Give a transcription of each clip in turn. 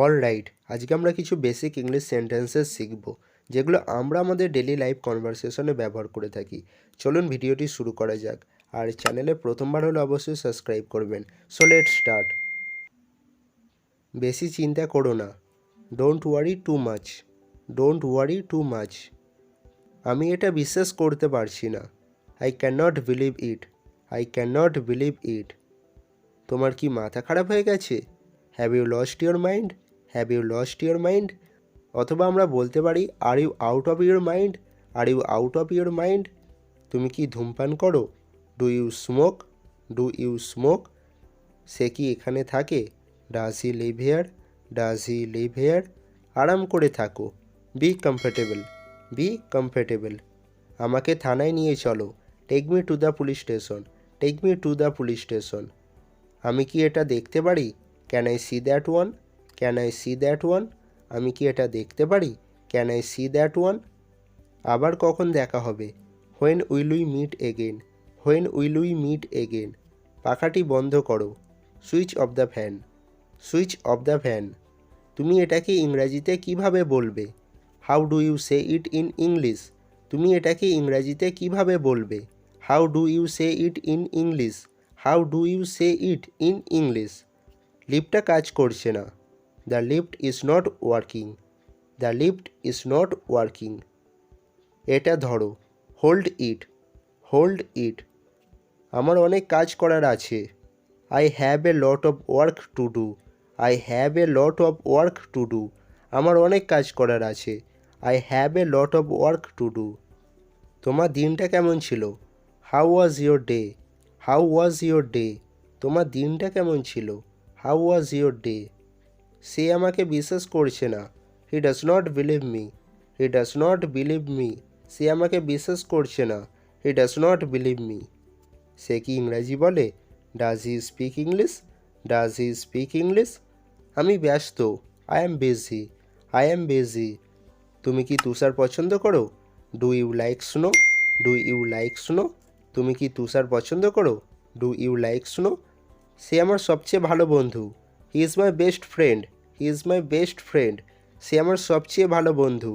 Alright, আজকে আমরা কিছু বেসিক ইংলিশ সেন্টেন্সেস শিখব যেগুলো আমরা আমাদের ডেলি লাইফ কনভারসেশনে ব্যবহার করে থাকি। চলুন ভিডিওটি শুরু করা যাক। আর চ্যানেলে প্রথমবার হলে অবশ্যই সাবস্ক্রাইব করবেন। So let's start. বেশি চিন্তা করো না। Don't worry too much. Don't worry too much. আমি এটা বিশ্বাস করতে পারছি না। I can not believe it. I can not believe it. তোমার কি মাথা খারাপ হয়ে গেছে? Have you lost your mind? Have you lost your mind? অথবা আমরা বলতে পারি are you out of your mind? Are you out of your mind? তুমি কি ধূমপান করো? Do you smoke? Do you smoke? সে কি এখানে থাকে? Does he live here? Does he live here? আরাম করে থাকো। Be comfortable. Be comfortable. আমাকে থানায় নিয়ে চলো। Take me to the police station. Take me to the police station. আমি কি এটা দেখতে পারি? Can I see that one? Can I see that one? আমি কি এটা দেখতে পারি? Can I see that one? আবার কখন দেখা হবে? When will we meet again? When will we meet again? পাখাটি বন্ধ করো। Switch off the fan. Switch off the fan. তুমি এটাকে ইংরাজিতে কিভাবে বলবে? How do you say it in English? তুমি এটাকে ইংরাজিতে কিভাবে বলবে? How do you say it in English? How do you say it in English? লিফটটা কাজ করছে না। The lift is not working. The lift is not working. এটা ধরো। Hold it. Hold it. আমার অনেক কাজ করার আছে। I have a lot of work to do. I have a lot of work to do. আমার অনেক কাজ করার আছে। I have a lot of work to do. তোমার দিনটা কেমন ছিল? How was your day? How was your day? তোমার দিনটা কেমন ছিল? How was your day? সে আমাকে বিশ্বাস করছে না। He does not believe me. He does not believe me. সে আমাকে বিশ্বাস করছে না। He does not believe me. সে কি ইংরাজি বলে? Does he speak English? Does he speak English? আমি ব্যস্ত। I am busy. I am busy. তুমি কি তুষার পছন্দ করো? Do you like snow? Do you like snow? তুমি কি তুষার পছন্দ করো? Do you like snow? সে আমার সবচেয়ে ভালো বন্ধু। He is my best friend. He is my best friend. সে আমার সবচেয়ে ভালো বন্ধু।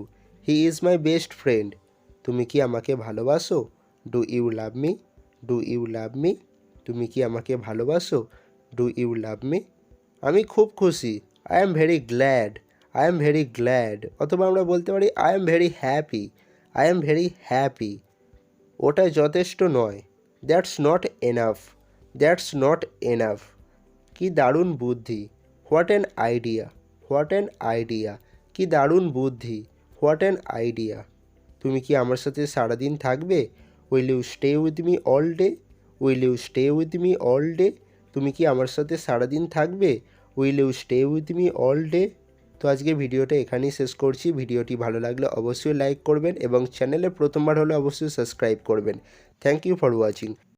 He is my best friend. তুমি কি আমাকে ভালোবাসো? Do you love me? Do you love me? তুমি কি আমাকে ভালোবাসো? Do you love me? আমি খুব খুশি। I am very glad. I am very glad. অথবা আমরা বলতে পারি I am very happy. I am very happy. ওটা যথেষ্ট নয়। That's not enough. That's not enough. কি দারুণ বুদ্ধি। What an idea. What an idea. কি দারুণ বুদ্ধি। What an idea. তুমি কি আমার সাথে সারাদিন থাকবে? Will you stay with me all day? Will you stay with me all day? তুমি কি আমার সাথে সারাদিন থাকবে? Will you stay with me all day? তো আজকে ভিডিওটা এখানেই শেষ করছি। ভিডিওটি ভালো লাগলে অবশ্যই লাইক করবেন এবং চ্যানেলে প্রথমবার হলে অবশ্যই সাবস্ক্রাইব করবেন। Thank you for watching.